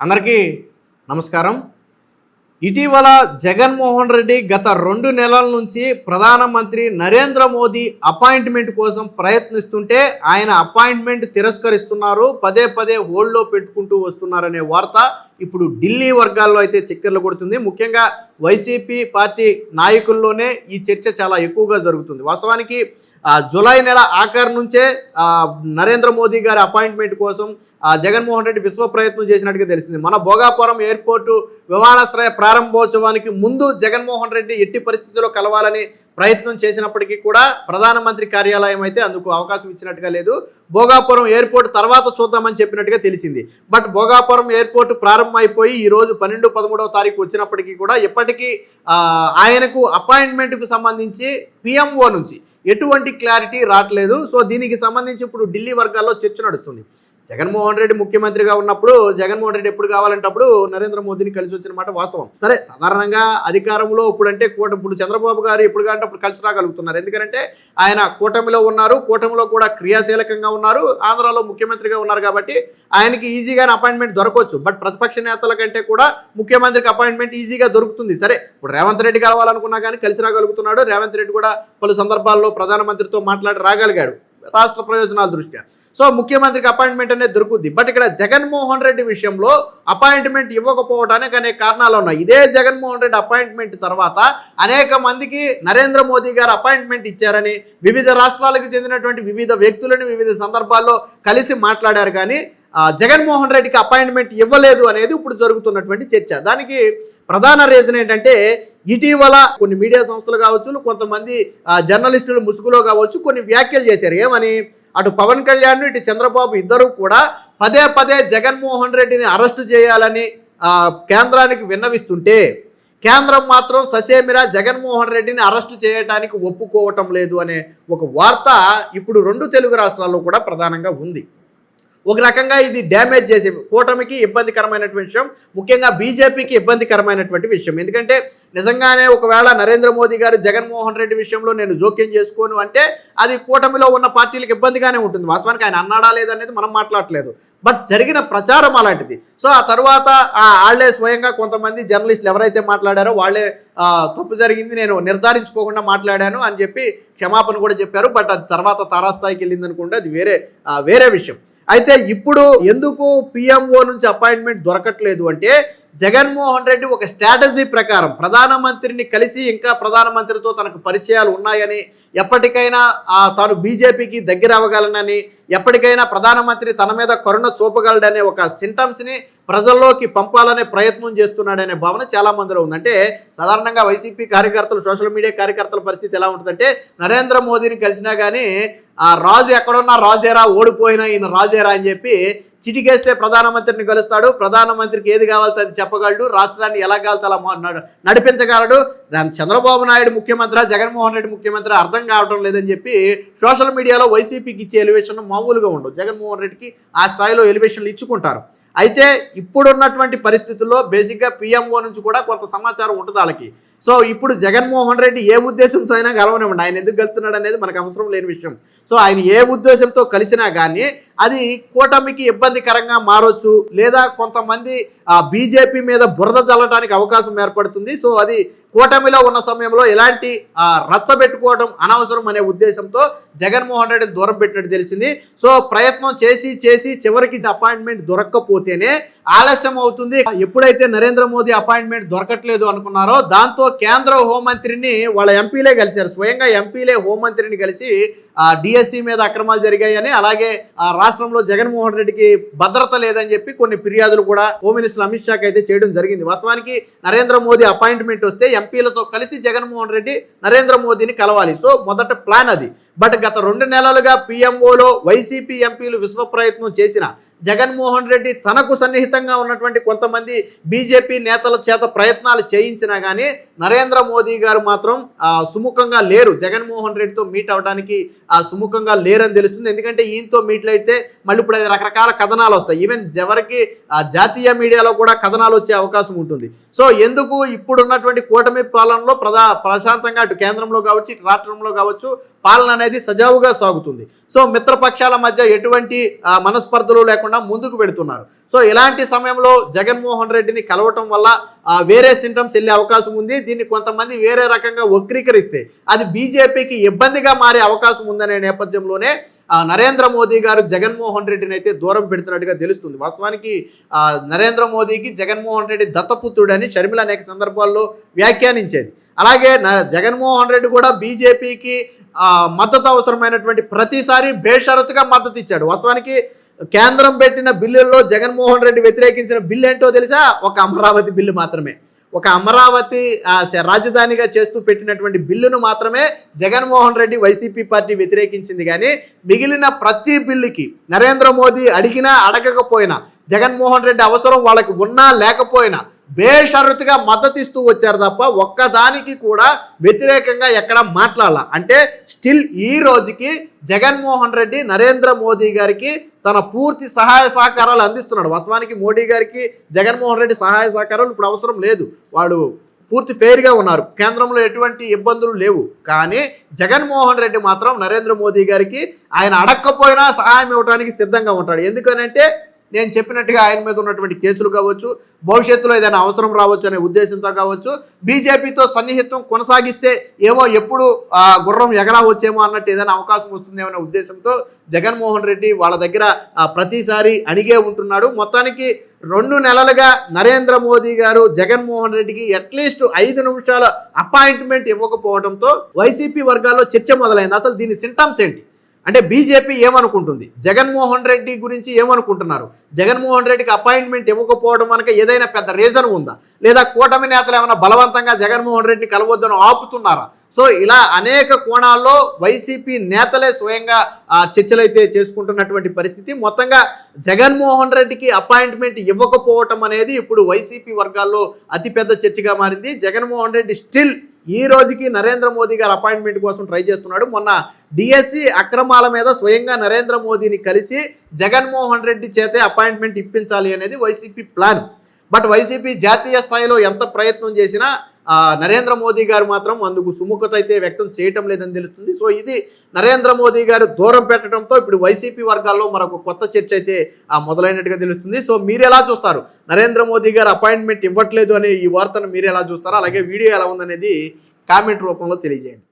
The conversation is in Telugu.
అందరికీ నమస్కారం. ఇటీవల జగన్మోహన్ రెడ్డి గత 2 నెలల నుంచి ప్రధానమంత్రి నరేంద్ర మోదీ అపాయింట్మెంట్ కోసం ప్రయత్నిస్తుంటే ఆయన అపాయింట్మెంట్ తిరస్కరిస్తున్నారు, పదే పదే హోల్డ్లో పెట్టుకుంటూ వస్తున్నారనే వార్త ఇప్పుడు ఢిల్లీ వర్గాల్లో అయితే చక్కర్లు కొడుతుంది. ముఖ్యంగా వైసీపీ పార్టీ నాయకుల్లోనే ఈ చర్చ చాలా ఎక్కువగా జరుగుతుంది. వాస్తవానికి జూలై నెల ఆఖరు నుంచే నరేంద్ర మోదీ గారి అపాయింట్మెంట్ కోసం జగన్మోహన్ రెడ్డి విశ్వ ప్రయత్నం చేసినట్టుగా తెలిసింది. మన భోగాపురం ఎయిర్పోర్టు విమానాశ్రయ ప్రారంభోత్సవానికి ముందు జగన్మోహన్ రెడ్డి ఎట్టి పరిస్థితుల్లో కలవాలని ప్రయత్నం చేసినప్పటికీ కూడా ప్రధానమంత్రి కార్యాలయం అయితే అందుకు అవకాశం ఇచ్చినట్టుగా లేదు. భోగాపురం ఎయిర్పోర్ట్ తర్వాత చూద్దామని చెప్పినట్టుగా తెలిసింది. బట్ భోగాపురం ఎయిర్పోర్ట్ ప్రారంభం అయిపోయి ఈరోజు 12-13వ తారీఖు వచ్చినప్పటికీ కూడా ఇప్పటికీ ఆయనకు అపాయింట్మెంట్కు సంబంధించి పిఎంఓ నుంచి ఎటువంటి క్లారిటీ రావట్లేదు. సో దీనికి సంబంధించి ఇప్పుడు ఢిల్లీ వర్గాల్లో చర్చ నడుస్తుంది. జగన్మోహన్ రెడ్డి ముఖ్యమంత్రిగా ఉన్నప్పుడు జగన్మోహన్ రెడ్డి ఎప్పుడు కావాలంటే అప్పుడు నరేంద్ర మోదీని కలిసి వచ్చిన మాట వాస్తవం. సరే, సాధారణంగా అధికారంలో ఇప్పుడు చంద్రబాబు గారు ఎప్పుడు కాంటే అప్పుడు కలిసి రాగలుగుతున్నారు. ఎందుకంటే ఆయన కూటమిలో ఉన్నారు, కూటమిలో కూడా క్రియాశీలకంగా ఉన్నారు, ఆంధ్రాలో ముఖ్యమంత్రిగా ఉన్నారు కాబట్టి ఆయనకి ఈజీగానే అపాయింట్మెంట్ దొరకవచ్చు. బట్ ప్రతిపక్ష నేతల కంటే కూడా ముఖ్యమంత్రికి అపాయింట్మెంట్ ఈజీగా దొరుకుతుంది. సరే, ఇప్పుడు రేవంత్ రెడ్డి కలవాలనుకున్నా కానీ కలిసి రాగలుగుతున్నాడు. రేవంత్ రెడ్డి కూడా పలు సందర్భాల్లో ప్రధానమంత్రితో మాట్లాడి రాగలిగాడు రాష్ట్ర ప్రయోజనాల దృష్ట్యా. సో ముఖ్యమంత్రికి అపాయింట్మెంట్ అనేది దొరుకుద్ది. బట్ ఇక్కడ జగన్మోహన్ రెడ్డి విషయంలో అపాయింట్మెంట్ ఇవ్వకపోవడానికి అనేక కారణాలు ఉన్నాయి. ఇదే జగన్మోహన్ రెడ్డి అపాయింట్మెంట్ తర్వాత అనేక మందికి నరేంద్ర మోదీ గారు అపాయింట్మెంట్ ఇచ్చారని వివిధ రాష్ట్రాలకు చెందినటువంటి వివిధ వ్యక్తులను వివిధ సందర్భాల్లో కలిసి మాట్లాడారు. కానీ జగన్మోహన్ రెడ్డికి అపాయింట్మెంట్ ఇవ్వలేదు అనేది ఇప్పుడు జరుగుతున్నటువంటి చర్చ. దానికి ప్రధాన రీజన్ ఏంటంటే ఇటీవల కొన్ని మీడియా సంస్థలు కావచ్చు, కొంతమంది జర్నలిస్టులు ముసుగులో కావచ్చు కొన్ని వ్యాఖ్యలు చేశారు. ఏమని, అటు పవన్ కళ్యాణ్ ఇటు చంద్రబాబు ఇద్దరు కూడా పదే పదే జగన్మోహన్ రెడ్డిని అరెస్టు చేయాలని కేంద్రానికి విన్నవిస్తుంటే కేంద్రం మాత్రం ససేమిరా జగన్మోహన్ రెడ్డిని అరెస్టు చేయడానికి ఒప్పుకోవటం లేదు అనే ఒక వార్త ఇప్పుడు 2 తెలుగు రాష్ట్రాల్లో కూడా ప్రధానంగా ఉంది. ఒక రకంగా ఇది డ్యామేజ్ చేసే కూటమికి ఇబ్బందికరమైనటువంటి విషయం, ముఖ్యంగా బీజేపీకి ఇబ్బందికరమైనటువంటి విషయం. ఎందుకంటే నిజంగానే ఒకవేళ నరేంద్ర మోదీ గారు జగన్మోహన్ రెడ్డి విషయంలో నేను జోక్యం చేసుకోను అంటే అది కూటమిలో ఉన్న పార్టీలకు ఇబ్బందిగానే ఉంటుంది. వాస్తవానికి ఆయన అన్నాడా లేదనేది మనం మాట్లాడలేదు, బట్ జరిగిన ప్రచారం అలాంటిది. సో ఆ తర్వాత వాళ్ళే స్వయంగా కొంతమంది జర్నలిస్టులు ఎవరైతే మాట్లాడారో వాళ్ళే తప్పు జరిగింది, నేను నిర్ధారించుకోకుండా మాట్లాడాను అని చెప్పి క్షమాపణ కూడా చెప్పారు. బట్ అది తర్వాత తారాస్థాయికి వెళ్ళింది అనుకుంటే అది వేరే విషయం. అయితే ఇప్పుడు ఎందుకు పిఎంఓ నుంచి అపాయింట్మెంట్ దొరకట్లేదు అంటే జగన్మోహన్ రెడ్డి ఒక స్ట్రాటజీ ప్రకారం ప్రధానమంత్రిని కలిసి ఇంకా ప్రధానమంత్రితో తనకు పరిచయాలు ఉన్నాయని, ఎప్పటికైనా తాను బీజేపీకి దగ్గర అవ్వగలనని, ఎప్పటికైనా ప్రధానమంత్రి తన మీద కరుణ చూపగలడనే ఒక సింటమ్స్ని ప్రజల్లోకి పంపాలనే ప్రయత్నం చేస్తున్నాడనే భావన చాలా మందిలో ఉందంటే సాధారణంగా వైసీపీ కార్యకర్తలు, సోషల్ మీడియా కార్యకర్తల పరిస్థితి ఎలా ఉంటుందంటే నరేంద్ర మోదీని కలిసినా కానీ రాజు ఎక్కడున్నా రాజేరా, ఓడిపోయినా ఈయన రాజేరా అని చెప్పి చిటికేస్తే ప్రధానమంత్రిని కలుస్తాడు, ప్రధానమంత్రికి ఏది కావాలో అది చెప్పగలడు, రాష్ట్రాన్ని ఎలా కావాలో అలా నడిపించగలడు. చంద్రబాబు నాయుడు ముఖ్యమంత్రి, జగన్మోహన్ రెడ్డి ముఖ్యమంత్రి అర్థం కావడం లేదని చెప్పి సోషల్ మీడియాలో వైసీపీకి ఇచ్చే ఎలివేషన్ మామూలుగా ఉండవు. జగన్మోహన్ రెడ్డికి ఆ స్థాయిలో ఎలివేషన్లు ఇచ్చుకుంటారు. అయితే ఇప్పుడున్నటువంటి పరిస్థితుల్లో బేసిక్గా పిఎంఓ నుంచి కూడా కొంత సమాచారం ఉంటుంది వాళ్ళకి. సో ఇప్పుడు జగన్మోహన్ రెడ్డి ఏ ఉద్దేశంతో అయినా కలవనివ్వండి, ఆయన ఎందుకు కలుస్తున్నాడు అనేది మనకు అవసరం లేని విషయం. సో ఆయన ఏ ఉద్దేశంతో కలిసినా కానీ అది కూటమికి ఇబ్బందికరంగా మారొచ్చు, లేదా కొంతమంది బీజేపీ మీద బురద చల్లడానికి అవకాశం ఏర్పడుతుంది. సో అది కూటమిలో ఉన్న సమయంలో ఎలాంటి రచ్చబెట్టుకోవడం అనవసరం అనే ఉద్దేశంతో జగన్మోహన్ రెడ్డిని దూరం పెట్టినట్టు తెలిసింది. సో ప్రయత్నం చేసి చివరికి అపాయింట్మెంట్ దొరక్కపోతేనే ఆలస్యం అవుతుంది. ఎప్పుడైతే నరేంద్ర మోదీ అపాయింట్మెంట్ దొరకట్లేదు అనుకున్నారో దాంతో కేంద్ర హోంమంత్రిని వాళ్ళ ఎంపీలే కలిశారు. స్వయంగా ఎంపీలే హోంమంత్రిని కలిసి డిఎస్సి మీద అక్రమాలు జరిగాయని, అలాగే రాష్ట్రంలో జగన్మోహన్ రెడ్డికి భద్రత లేదని చెప్పి కొన్ని ఫిర్యాదులు కూడా హోమ్ మినిస్టర్ అమిత్ షాకి అయితే చేయడం జరిగింది. వాస్తవానికి నరేంద్ర మోదీ అపాయింట్మెంట్ వస్తే ఎంపీలతో కలిసి జగన్మోహన్ రెడ్డి నరేంద్ర మోదీని కలవాలి. సో మొదట ప్లాన్ అది. బట్ గత 2 నెలలుగా పిఎంఓలో వైసీపీ ఎంపీలు విశ్వ ప్రయత్నం చేసిన జగన్మోహన్ రెడ్డి తనకు సన్నిహితంగా ఉన్నటువంటి కొంతమంది బీజేపీ నేతల చేత ప్రయత్నాలు చేయించినా కానీ నరేంద్ర మోదీ గారు మాత్రం సుముఖంగా లేరు. జగన్మోహన్ రెడ్డితో మీట్ అవడానికి సుముఖంగా లేరని తెలుస్తుంది. ఎందుకంటే ఈయనతో మీట్లు అయితే మళ్ళీ ఇప్పుడు రకరకాల కథనాలు వస్తాయి. ఈవెన్ ఎవరికి జాతీయ మీడియాలో కూడా కథనాలు వచ్చే అవకాశం ఉంటుంది. సో ఎందుకు ఇప్పుడున్నటువంటి కూటమి పాలనలో ప్రశాంతంగా అటు కేంద్రంలో కావచ్చు, ఇటు రాష్ట్రంలో కావచ్చు పాలన అనేది సజావుగా సాగుతుంది. సో మిత్రపక్షాల మధ్య ఎటువంటి మనస్పర్ధలు లేకుండా ముందుకు వెళుతున్నారు. సో ఇలాంటి సమయంలో జగన్మోహన్ రెడ్డిని కలవటం వల్ల వేరే సింటమ్స్ వెళ్ళే అవకాశం ఉంది. దీన్ని కొంతమంది వేరే రకంగా వక్రీకరిస్తే అది బీజేపీకి ఇబ్బందిగా మారే అవకాశం ఉందనే నేపథ్యంలోనే నరేంద్ర మోదీ గారు జగన్మోహన్ రెడ్డిని అయితే దూరం పెడుతున్నట్టుగా తెలుస్తుంది. వాస్తవానికి నరేంద్ర మోదీకి జగన్మోహన్ రెడ్డి దత్తపుత్రుడని షర్మిల అనేక సందర్భాల్లో వ్యాఖ్యానించేది. అలాగే జగన్మోహన్ రెడ్డి కూడా బీజేపీకి మద్దతు అవసరమైనటువంటి ప్రతిసారి బేషరతుగా మద్దతు ఇచ్చాడు. వాస్తవానికి కేంద్రం పెట్టిన బిల్లుల్లో జగన్మోహన్ రెడ్డి వ్యతిరేకించిన బిల్లు ఏంటో తెలుసా? ఒక అమరావతి బిల్లు మాత్రమే. ఒక అమరావతి రాజధానిగా చేస్తూ పెట్టినటువంటి బిల్లును మాత్రమే జగన్మోహన్ రెడ్డి వైసీపీ పార్టీ వ్యతిరేకించింది. కానీ మిగిలిన ప్రతి బిల్లుకి నరేంద్ర మోదీ అడిగినా అడగకపోయినా, జగన్మోహన్ రెడ్డి అవసరం వాళ్ళకి ఉన్నా లేకపోయినా బేషరతుగా మద్దతు ఇస్తూ వచ్చారు తప్ప ఒక్కదానికి కూడా వ్యతిరేకంగా ఎక్కడ మాట్లాడాల. అంటే స్టిల్ ఈ రోజుకి జగన్మోహన్ రెడ్డి నరేంద్ర మోదీ గారికి తన పూర్తి సహాయ సహకారాలు అందిస్తున్నాడు. వాస్తవానికి మోడీ గారికి జగన్మోహన్ రెడ్డి సహాయ సహకారాలు ఇప్పుడు అవసరం లేదు. వాడు పూర్తి ఫెయిర్గా ఉన్నారు. కేంద్రంలో ఎటువంటి ఇబ్బందులు లేవు. కానీ జగన్మోహన్ రెడ్డి మాత్రం నరేంద్ర మోదీ గారికి ఆయన అడగకపోయినా సహాయం ఇవ్వడానికి సిద్ధంగా ఉంటాడు. ఎందుకనంటే నేను చెప్పినట్టుగా ఆయన మీద ఉన్నటువంటి కేసులు కావచ్చు, భవిష్యత్తులో ఏదైనా అవసరం రావచ్చు అనే ఉద్దేశంతో కావచ్చు, బీజేపీతో సన్నిహితం కొనసాగిస్తే ఏమో ఎప్పుడు గుర్రం ఎగరా వచ్చేమో అన్నట్టు ఏదైనా అవకాశం వస్తుందేమో అనే ఉద్దేశంతో జగన్మోహన్ రెడ్డి వాళ్ళ దగ్గర ప్రతిసారి అడిగే ఉంటున్నాడు. మొత్తానికి 2 నెలలుగా నరేంద్ర మోదీ గారు జగన్మోహన్ రెడ్డికి అట్లీస్ట్ 5 నిమిషాల అపాయింట్మెంట్ ఇవ్వకపోవడంతో వైసీపీ వర్గాల్లో చర్చ మొదలైంది. అసలు దీని సింటమ్స్ ఏంటి అంటే బీజేపీ ఏమనుకుంటుంది, జగన్మోహన్ రెడ్డి గురించి ఏమనుకుంటున్నారు, జగన్మోహన్ రెడ్డికి అపాయింట్మెంట్ ఇవ్వకపోవడం కనుక ఏదైనా పెద్ద రీజన్ ఉందా, లేదా కూటమి నేతలు ఏమైనా బలవంతంగా జగన్మోహన్ రెడ్డిని కలవద్దని ఆపుతున్నారా? సో ఇలా అనేక కోణాల్లో వైసీపీ నేతలే స్వయంగా చర్చలు అయితే చేసుకుంటున్నటువంటి పరిస్థితి. మొత్తంగా జగన్మోహన్ రెడ్డికి అపాయింట్మెంట్ ఇవ్వకపోవటం అనేది ఇప్పుడు వైసీపీ వర్గాల్లో అతిపెద్ద చర్చగా మారింది. జగన్మోహన్ రెడ్డి స్టిల్ ఈ రోజుకి నరేంద్ర మోదీ గారు అపాయింట్మెంట్ కోసం ట్రై చేస్తున్నాడు. మొన్న డిఎస్సి అక్రమాల మీద స్వయంగా నరేంద్ర మోదీని కలిసి జగన్మోహన్ రెడ్డి చేతే అపాయింట్మెంట్ ఇప్పించాలి అనేది వైసీపీ ప్లాన్. బట్ వైసీపీ జాతీయ స్థాయిలో ఎంత ప్రయత్నం చేసినా నరేంద్ర మోదీ గారు మాత్రం అందుకు సుముఖత అయితే వ్యక్తం చేయటం లేదని తెలుస్తుంది. సో ఇది నరేంద్ర మోదీ గారు దూరం పెట్టడంతో ఇప్పుడు వైసీపీ వర్గాల్లో మరొక కొత్త చర్చ అయితే మొదలైనట్టుగా తెలుస్తుంది. సో మీరు ఎలా చూస్తారు? నరేంద్ర మోదీ గారు అపాయింట్మెంట్ ఇవ్వట్లేదు అనే ఈ వార్తను మీరు ఎలా చూస్తారో, అలాగే వీడియో ఎలా ఉందనేది కామెంట్ రూపంలో తెలియజేయండి.